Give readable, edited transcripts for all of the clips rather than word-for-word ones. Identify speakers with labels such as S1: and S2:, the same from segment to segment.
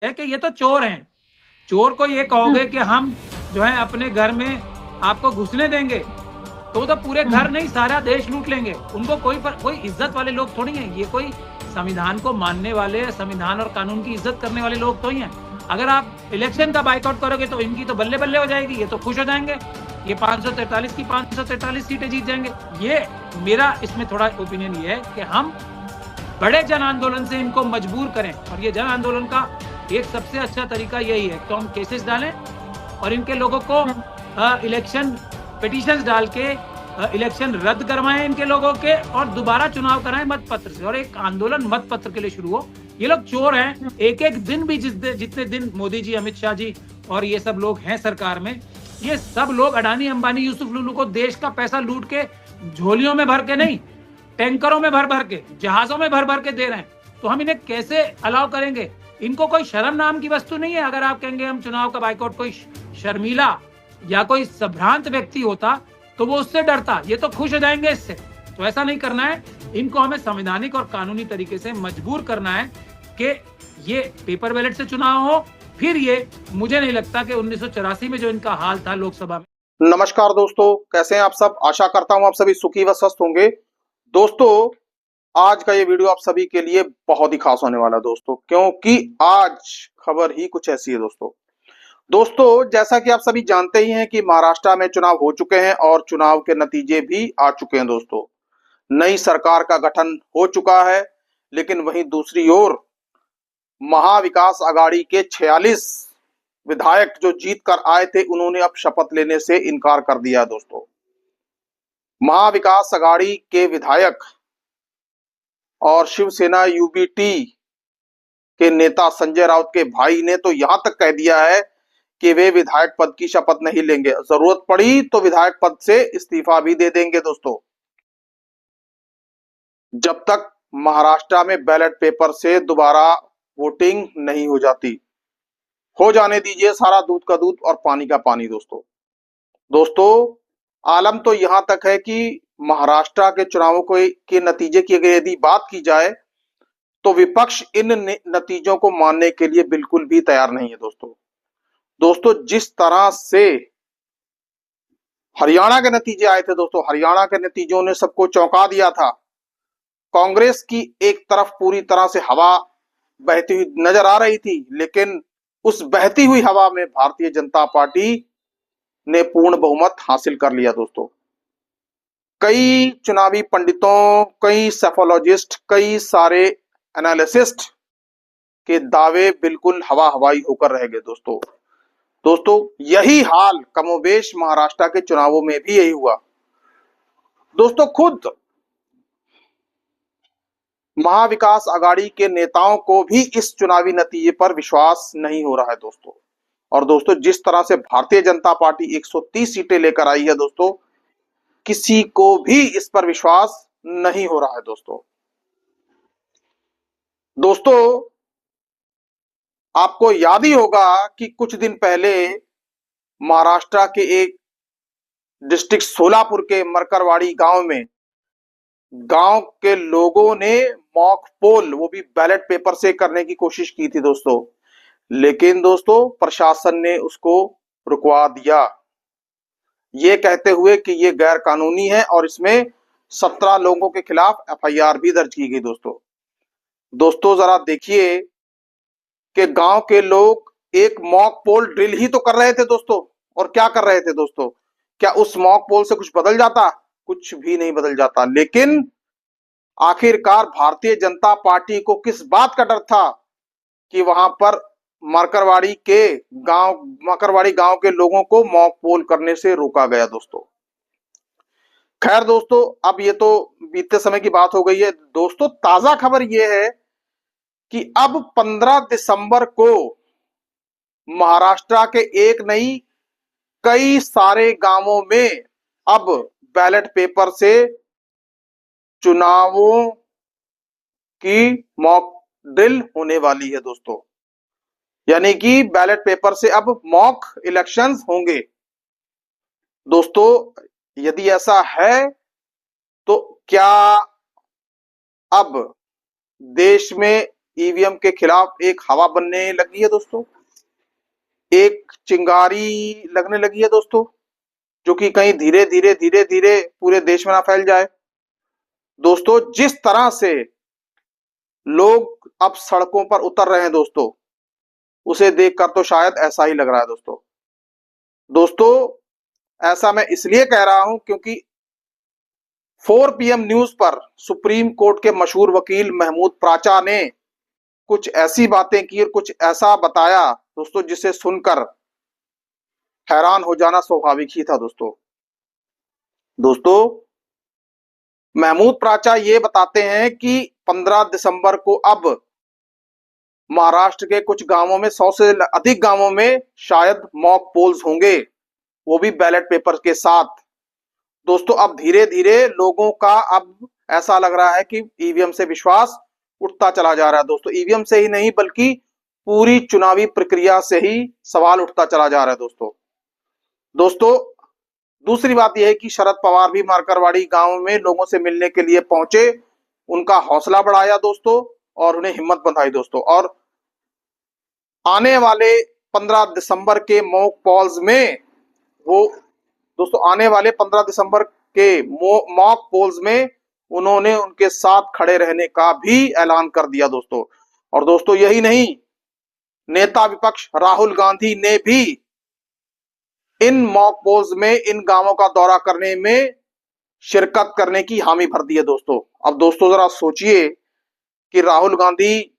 S1: है कि ये तो चोर हैं। चोर को ये कहोगे कि हम जो है अपने घर में आपको घुसने देंगे, तो पूरे घर नहीं सारा देश लूट लेंगे। उनको कोई इज्जत वाले लोग थोड़ी हैं। ये कोई संविधान को मानने वाले, संविधान और कानून की इज्जत करने वाले लोग तो ही हैं। अगर आप इलेक्शन का बाइकआउट करोगे तो इनकी तो बल्ले बल्ले हो जाएगी, ये तो खुश हो जाएंगे, ये 543 की 543 सीटें जीत जाएंगे। ये मेरा इसमें थोड़ा ओपिनियन ये है कि हम बड़े जन आंदोलन से इनको मजबूर करें, और ये जन आंदोलन का एक सबसे अच्छा तरीका यही है तो हम केसेस डालें और इनके लोगों को इलेक्शन पिटीशंस डाल के इलेक्शन रद्द करवाएं इनके लोगों के, और दोबारा चुनाव कराएं मत पत्र से, और एक आंदोलन मत पत्र के लिए शुरू हो। ये लोग चोर हैं। एक एक दिन भी जितने दिन मोदी जी, अमित शाह जी और ये सब लोग हैं सरकार में, ये सब लोग अडानी, अंबानी, यूसुफ लुलू को देश का पैसा लूट के झोलियों में भर के नहीं, टैंकरों में भर भर के, जहाजों में भर भर के दे रहे हैं। तो हम इन्हें कैसे अलाउ करेंगे? इनको कोई शर्म नाम की वस्तु नहीं है। अगर आप कहेंगे हम चुनाव का बाइकआउट, कोई शर्मीला या कोई संभ्रांत व्यक्ति होता तो वो उससे डरता। ये तो खुश हो जाएंगे इससे। तो ऐसा नहीं करना है। इनको हमें संवैधानिक और कानूनी तरीके से मजबूर करना है कि ये पेपर बैलेट से चुनाव हो। फिर ये, मुझे नहीं लगता कि 1984 में जो इनका हाल था लोकसभा में।
S2: नमस्कार दोस्तों, कैसे हैं आप सब। आशा करता हूं आप सभी सुखी व स्वस्थ होंगे। दोस्तों, आज का ये वीडियो आप सभी के लिए बहुत ही खास होने वाला है दोस्तों, क्योंकि आज खबर ही कुछ ऐसी है दोस्तों, जैसा कि आप सभी जानते ही हैं कि महाराष्ट्र में चुनाव हो चुके हैं और चुनाव के नतीजे भी आ चुके हैं दोस्तों। नई सरकार का गठन हो चुका है, लेकिन वहीं दूसरी ओर महाविकास आघाड़ी के 46 विधायक जो जीत कर आए थे, उन्होंने अब शपथ लेने से इनकार कर दिया दोस्तों। महाविकास आघाड़ी के विधायक और शिवसेना यूबीटी के नेता संजय राउत के भाई ने तो यहां तक कह दिया है कि वे विधायक पद की शपथ नहीं लेंगे, जरूरत पड़ी तो विधायक पद से इस्तीफा भी दे देंगे दोस्तों, जब तक महाराष्ट्र में बैलेट पेपर से दोबारा वोटिंग नहीं हो जाती। हो जाने दीजिए सारा दूध का दूध और पानी का पानी दोस्तों, आलम तो यहां तक है कि महाराष्ट्र के चुनावों के नतीजे की अगर यदि बात की जाए तो विपक्ष इन नतीजों को मानने के लिए बिल्कुल भी तैयार नहीं है दोस्तों, जिस तरह से हरियाणा के नतीजे आए थे दोस्तों, हरियाणा के नतीजों ने सबको चौंका दिया था। कांग्रेस की एक तरफ पूरी तरह से हवा बहती हुई नजर आ रही थी, लेकिन उस बहती हुई हवा में भारतीय जनता पार्टी ने पूर्ण बहुमत हासिल कर लिया दोस्तों। कई चुनावी पंडितों, कई सेफोलॉजिस्ट, कई सारे एनालिसिस्ट के दावे बिल्कुल हवा हवाई होकर रह गए दोस्तों, यही हाल कमोबेश महाराष्ट्र के चुनावों में भी यही हुआ दोस्तों। खुद महाविकास आघाड़ी के नेताओं को भी इस चुनावी नतीजे पर विश्वास नहीं हो रहा है दोस्तों। और दोस्तों, जिस तरह से भारतीय जनता पार्टी 130 सीटें लेकर आई है दोस्तों, किसी को भी इस पर विश्वास नहीं हो रहा है दोस्तों, आपको याद ही होगा कि कुछ दिन पहले महाराष्ट्र के एक डिस्ट्रिक्ट सोलापुर के मरकरवाड़ी गांव में गांव के लोगों ने मॉक पोल, वो भी बैलेट पेपर से करने की कोशिश की थी दोस्तों, लेकिन दोस्तों प्रशासन ने उसको रुकवा दिया, ये कहते हुए कि ये गैर कानूनी है और इसमें 17 लोगों के खिलाफ एफआईआर भी दर्ज की गई दोस्तों, जरा देखिए कि गांव के लोग एक मॉक पोल ड्रिल ही तो कर रहे थे दोस्तों, और क्या कर रहे थे दोस्तों? क्या उस मॉक पोल से कुछ बदल जाता? कुछ भी नहीं बदल जाता। लेकिन आखिरकार भारतीय जनता पार्टी को किस बात का डर था कि वहां पर मकरवाड़ी गांव के लोगों को मॉक पोल करने से रोका गया दोस्तों। खैर दोस्तों, अब ये तो बीते समय की बात हो गई है दोस्तों। ताजा खबर ये है कि अब 15 दिसंबर को महाराष्ट्र के एक नहीं कई सारे गांवों में अब बैलेट पेपर से चुनावों की मॉक ड्रिल होने वाली है दोस्तों, यानी कि बैलेट पेपर से अब मॉक इलेक्शंस होंगे दोस्तों। यदि ऐसा है तो क्या अब देश में ईवीएम के खिलाफ एक हवा बनने लगी है दोस्तों, एक चिंगारी लगने लगी है दोस्तों, जो कि कहीं धीरे धीरे धीरे धीरे पूरे देश में ना फैल जाए। दोस्तों जिस तरह से लोग अब सड़कों पर उतर रहे हैं दोस्तों, उसे देखकर तो शायद ऐसा ही लग रहा है दोस्तों। दोस्तों ऐसा मैं इसलिए कह रहा हूं क्योंकि 4 PM न्यूज पर सुप्रीम कोर्ट के मशहूर वकील महमूद प्राचा ने कुछ ऐसी बातें की और कुछ ऐसा बताया दोस्तों, जिसे सुनकर हैरान हो जाना स्वाभाविक ही था दोस्तों। दोस्तों महमूद प्राचा ये बताते हैं कि 15 दिसंबर को अब महाराष्ट्र के कुछ गांवों में, 100 से अधिक गांवों में शायद मॉक पोल्स होंगे, वो भी बैलेट पेपर के साथ। दोस्तों अब धीरे धीरे लोगों का अब ऐसा लग रहा है कि ईवीएम से विश्वास उठता चला जा रहा है दोस्तों। ईवीएम से ही नहीं बल्कि पूरी चुनावी प्रक्रिया से ही सवाल उठता चला जा रहा है दोस्तों। दोस्तों दूसरी बात यह है कि शरद पवार भी मारकरवाड़ी गांव में लोगों से मिलने के लिए पहुंचे, उनका हौसला बढ़ाया दोस्तों और उन्हें हिम्मत बंधाई दोस्तों। और आने वाले 15 दिसंबर के मॉक पॉल्स में आने वाले 15 दिसंबर के मॉक पोल्स में उन्होंने उनके साथ खड़े रहने का भी ऐलान कर दिया दोस्तों। और दोस्तों यही नहीं, नेता विपक्ष राहुल गांधी ने भी इन मॉक पोल्स में इन गांवों का दौरा करने में शिरकत करने की हामी भर दी है दोस्तों। अब दोस्तों जरा सोचिए कि राहुल गांधी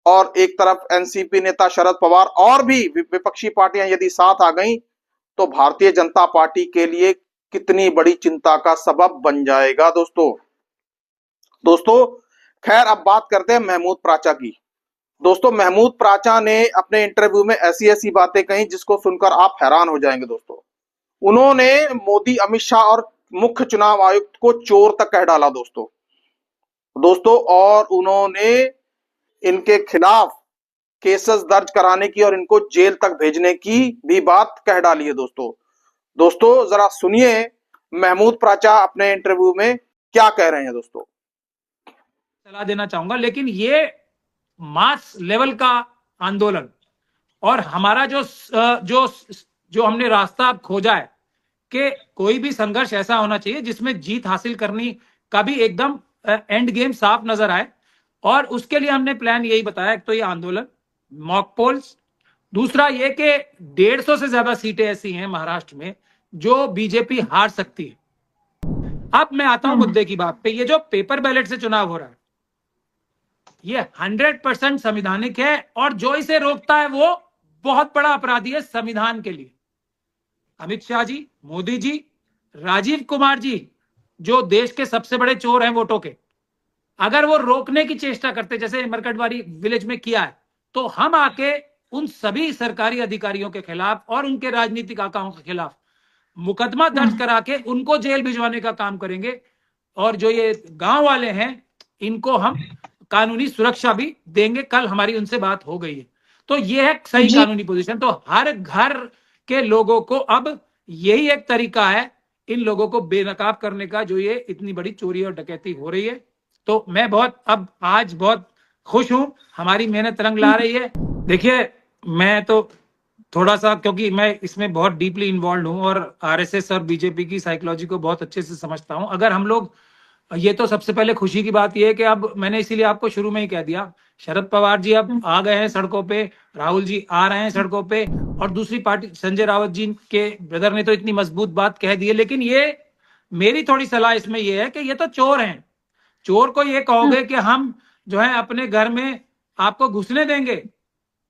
S2: और एक तरफ एनसीपी नेता शरद पवार और भी विपक्षी पार्टियां यदि साथ आ गईं तो भारतीय जनता पार्टी के लिए कितनी बड़ी चिंता का सबब बन जाएगा दोस्तों। खैर अब बात करते हैं महमूद प्राचा की। दोस्तों महमूद प्राचा ने अपने इंटरव्यू में ऐसी ऐसी बातें कही जिसको सुनकर आप हैरान हो जाएंगे दोस्तों। उन्होंने मोदी, अमित शाह और मुख्य चुनाव आयुक्त को चोर तक कह डाला दोस्तों और उन्होंने इनके खिलाफ केसेस दर्ज कराने की और इनको जेल तक भेजने की भी बात कह डाली है दोस्तों जरा सुनिए महमूद प्राचा अपने इंटरव्यू में क्या कह रहे हैं दोस्तों।
S1: सलाह देना चाहूंगा, लेकिन ये मास लेवल का आंदोलन और हमारा जो हमने रास्ता खोजा है कि कोई भी संघर्ष ऐसा होना चाहिए जिसमें जीत हासिल करनी का भी एकदम एंड गेम साफ नजर आए, और उसके लिए हमने प्लान यही बताया। एक तो ये आंदोलन, मॉक पोल्स, दूसरा ये कि 150 से ज्यादा सीटें ऐसी हैं महाराष्ट्र में जो बीजेपी हार सकती है। अब मैं आता हूं मुद्दे की बात पे। ये जो पेपर बैलेट से चुनाव हो रहा है ये 100% संवैधानिक है, और जो इसे रोकता है वो बहुत बड़ा अपराधी है संविधान के लिए। अमित शाह जी, मोदी जी, राजीव कुमार जी, जो देश के सबसे बड़े चोर हैं वोटों के, अगर वो रोकने की चेष्टा करते जैसे मरकटवाड़ी विलेज में किया है, तो हम आके उन सभी सरकारी अधिकारियों के खिलाफ और उनके राजनीतिक आकाओं के खिलाफ मुकदमा दर्ज करा के उनको जेल भिजवाने का काम करेंगे। और जो ये गांव वाले हैं इनको हम कानूनी सुरक्षा भी देंगे। कल हमारी उनसे बात हो गई है, तो ये है सही कानूनी पोजीशन। तो हर घर के लोगों को अब यही एक तरीका है इन लोगों को बेनकाब करने का, जो ये इतनी बड़ी चोरी और डकैती हो रही है। तो मैं आज बहुत खुश हूं, हमारी मेहनत रंग ला रही है। देखिए मैं तो थोड़ा सा, क्योंकि मैं इसमें बहुत डीपली इन्वॉल्व हूं और आरएसएस और बीजेपी की साइकोलॉजी को बहुत अच्छे से समझता हूं। अगर हम लोग, ये तो सबसे पहले खुशी की बात यह है कि अब मैंने इसीलिए आपको शुरू में ही कह दिया, शरद पवार जी अब आ गए हैं सड़कों पे, राहुल जी आ रहे हैं सड़कों पे, और दूसरी पार्टी संजय रावत जी के ब्रदर ने तो इतनी मजबूत बात कह दी है। लेकिन ये मेरी थोड़ी सलाह इसमें यह है कि ये तो चोर हैं। चोर को ये कहोगे कि हम जो है अपने घर में आपको घुसने देंगे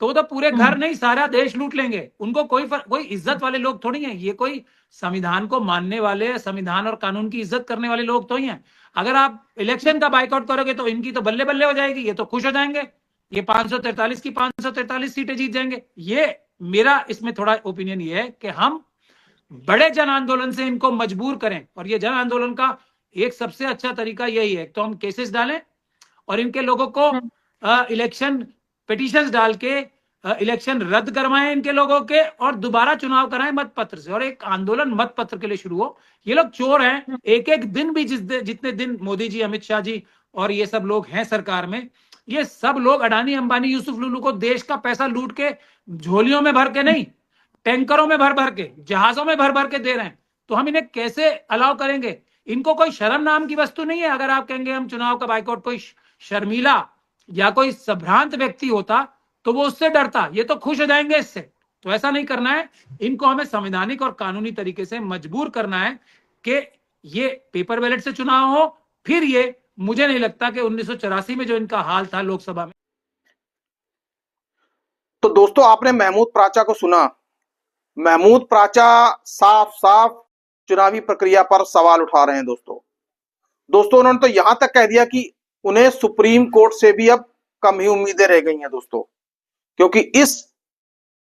S1: तो पूरे घर नहीं सारा देश लूट लेंगे। उनको कोई इज्जत वाले लोग थोड़ी हैं, ये कोई संविधान को मानने वाले, संविधान और कानून की इज्जत करने वाले लोग तो ही हैं। अगर आप इलेक्शन का बाइकआउट करोगे तो इनकी तो बल्ले बल्ले हो जाएगी, ये तो खुश हो जाएंगे, ये 543 की 543 सीटें जीत जाएंगे। ये मेरा इसमें थोड़ा ओपिनियन ये है कि हम बड़े जन आंदोलन से इनको मजबूर करें, और ये जन आंदोलन का एक सबसे अच्छा तरीका यही है, तो हम केसेस डालें और इनके लोगों को इलेक्शन पिटीशंस डाल के इलेक्शन रद्द करवाएं इनके लोगों के, और दोबारा चुनाव कराएं मत पत्र से, और एक आंदोलन मत पत्र के लिए शुरू हो। ये लोग चोर हैं, एक एक दिन भी जितने दिन मोदी जी, अमित शाह जी और ये सब लोग हैं सरकार में, ये सब लोग अडानी अंबानी यूसुफ लुलू को देश का पैसा लूट के झोलियों में भर के नहीं, टैंकरों में भर भर के, जहाजों में भर भर के दे रहे हैं। तो हम इन्हें कैसे अलाउ करेंगे? इनको कोई शर्म नाम की वस्तु नहीं है। अगर आप कहेंगे हम चुनाव का बाइकआउट, कोई शर्मीला या कोई संभ्रांत व्यक्ति होता तो वो उससे डरता, ये तो खुश हो जाएंगे इससे। तो ऐसा नहीं करना है। इनको हमें संवैधानिक और कानूनी तरीके से मजबूर करना है कि ये पेपर बैलेट से चुनाव हो। फिर ये, मुझे नहीं लगता कि 1984 में जो इनका हाल था लोकसभा में।
S2: तो दोस्तों, आपने महमूद प्राचा को सुना। महमूद प्राचा साफ साफ चुनावी प्रक्रिया पर सवाल उठा रहे हैं दोस्तों उन्होंने तो यहां तक कह दिया कि उन्हें सुप्रीम कोर्ट से भी अब कम ही उम्मीदें रह गई हैं दोस्तों, क्योंकि इस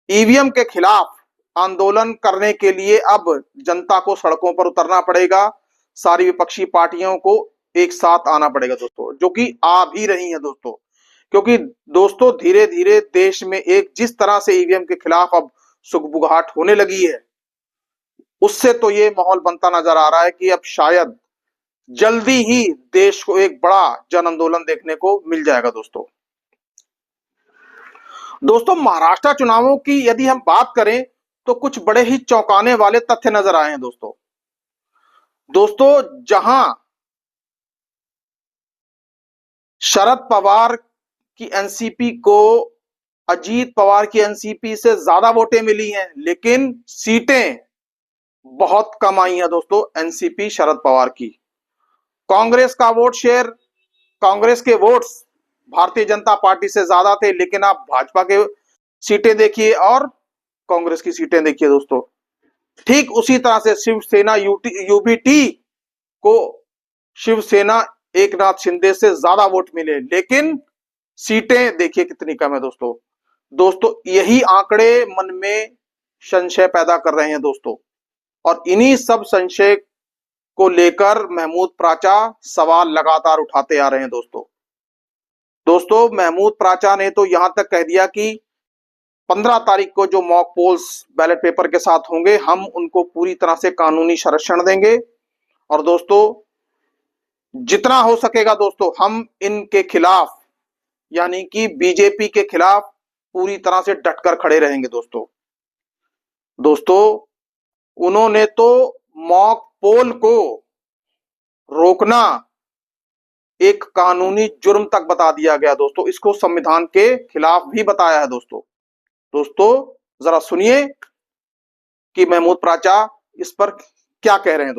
S2: ईवीएम के खिलाफ आंदोलन करने के लिए अब जनता को सड़कों पर उतरना पड़ेगा, सारी विपक्षी पार्टियों को एक साथ आना पड़ेगा दोस्तों, जो कि आ भी रही है दोस्तों। क्योंकि दोस्तों धीरे धीरे देश में एक जिस तरह से ईवीएम के खिलाफ अब सुगबुगाहट होने लगी है, उससे तो ये माहौल बनता नजर आ रहा है कि अब शायद जल्दी ही देश को एक बड़ा जन आंदोलन देखने को मिल जाएगा दोस्तों महाराष्ट्र चुनावों की यदि हम बात करें तो कुछ बड़े ही चौंकाने वाले तथ्य नजर आए हैं दोस्तों जहां शरद पवार की एनसीपी को अजीत पवार की एनसीपी से ज्यादा वोटें मिली हैं, लेकिन सीटें बहुत कम आई हैं दोस्तों एनसीपी शरद पवार की। कांग्रेस का वोट शेयर, कांग्रेस के वोट्स भारतीय जनता पार्टी से ज्यादा थे, लेकिन आप भाजपा के सीटें देखिए और कांग्रेस की सीटें देखिए दोस्तों। ठीक उसी तरह से शिवसेना यूबीटी को शिवसेना एकनाथ शिंदे से ज्यादा वोट मिले, लेकिन सीटें देखिए कितनी कम है दोस्तों यही आंकड़े मन में संशय पैदा कर रहे हैं दोस्तों, और इन्हीं सब संशय को लेकर महमूद प्राचा सवाल लगातार उठाते आ रहे हैं दोस्तों महमूद प्राचा ने तो यहां तक कह दिया कि 15 तारीख को जो मॉक पोल्स बैलेट पेपर के साथ होंगे, हम उनको पूरी तरह से कानूनी संरक्षण देंगे, और दोस्तों जितना हो सकेगा दोस्तों हम इनके खिलाफ यानी कि बीजेपी के खिलाफ पूरी तरह से डटकर खड़े रहेंगे दोस्तों उन्होंने तो मॉक पोल को रोकना एक कानूनी जुर्म तक बता दिया गया दोस्तों, इसको संविधान के खिलाफ भी बताया है दोस्तों जरा सुनिए कि महमूद प्राचा इस पर क्या कह रहे हैं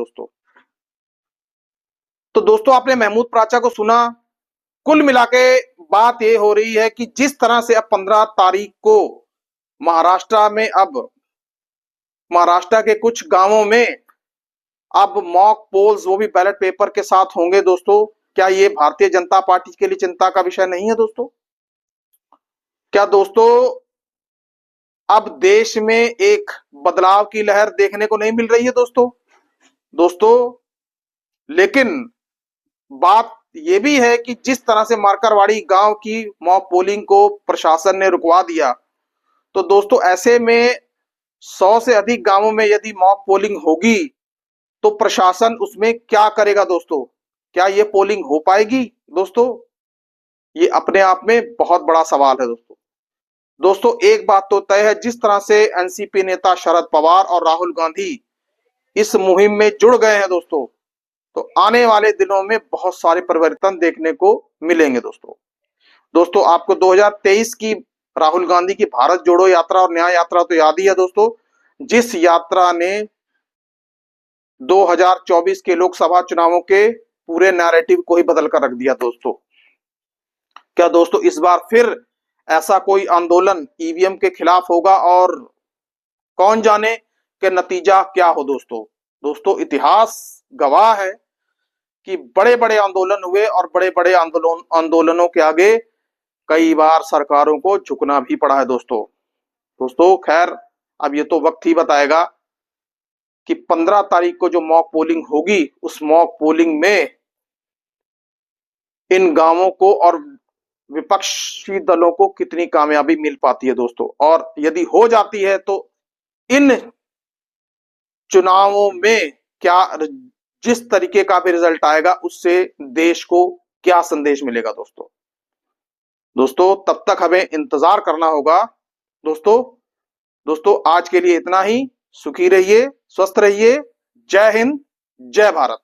S2: तो दोस्तों आपने महमूद प्राचा को सुना। कुल मिलाके बात यह हो रही है कि जिस तरह से अब 15 तारीख को महाराष्ट्र के कुछ गांवों में अब मॉक पोल्स वो भी बैलेट पेपर के साथ होंगे दोस्तों, क्या ये भारतीय जनता पार्टी के लिए चिंता का विषय नहीं है दोस्तों? क्या दोस्तों अब देश में एक बदलाव की लहर देखने को नहीं मिल रही है दोस्तों लेकिन बात यह भी है कि जिस तरह से मारकरवाड़ी गांव की मॉक पोलिंग को प्रशासन ने रुकवा दिया, तो दोस्तों ऐसे में 100 से अधिक गांवों में यदि मॉक पोलिंग होगी तो प्रशासन उसमें क्या करेगा दोस्तों? क्या ये पोलिंग हो पाएगी दोस्तों? ये अपने आप में बहुत बड़ा सवाल है दोस्तों एक बात तो तय है, जिस तरह से एनसीपी नेता शरद पवार और राहुल गांधी इस मुहिम में जुड़ गए हैं तो आने वाले दिनों में बहुत सारे परिवर्तन देखने को मिलेंगे दोस्तों आपको 2023 की राहुल गांधी की भारत जोड़ो यात्रा और न्याय यात्रा तो याद ही है दोस्तों, जिस यात्रा ने 2024 के लोकसभा चुनावों के पूरे नैरेटिव को ही बदल कर रख दिया दोस्तों। क्या दोस्तों इस बार फिर ऐसा कोई आंदोलन ईवीएम के खिलाफ होगा और कौन जाने के नतीजा क्या हो दोस्तों इतिहास गवाह है कि बड़े बड़े आंदोलन हुए और बड़े बड़े आंदोलनों के आगे कई बार सरकारों को झुकना भी पड़ा है दोस्तों खैर अब ये तो वक्त ही बताएगा कि 15 तारीख को जो मॉक पोलिंग होगी उस मॉक पोलिंग में इन गांवों को और विपक्षी दलों को कितनी कामयाबी मिल पाती है दोस्तों, और यदि हो जाती है तो इन चुनावों में क्या जिस तरीके का भी रिजल्ट आएगा उससे देश को क्या संदेश मिलेगा दोस्तों। दोस्तों तब तक हमें इंतजार करना होगा। दोस्तों आज के लिए इतना ही। सुखी रहिए, स्वस्थ रहिए। जय हिंद, जय भारत।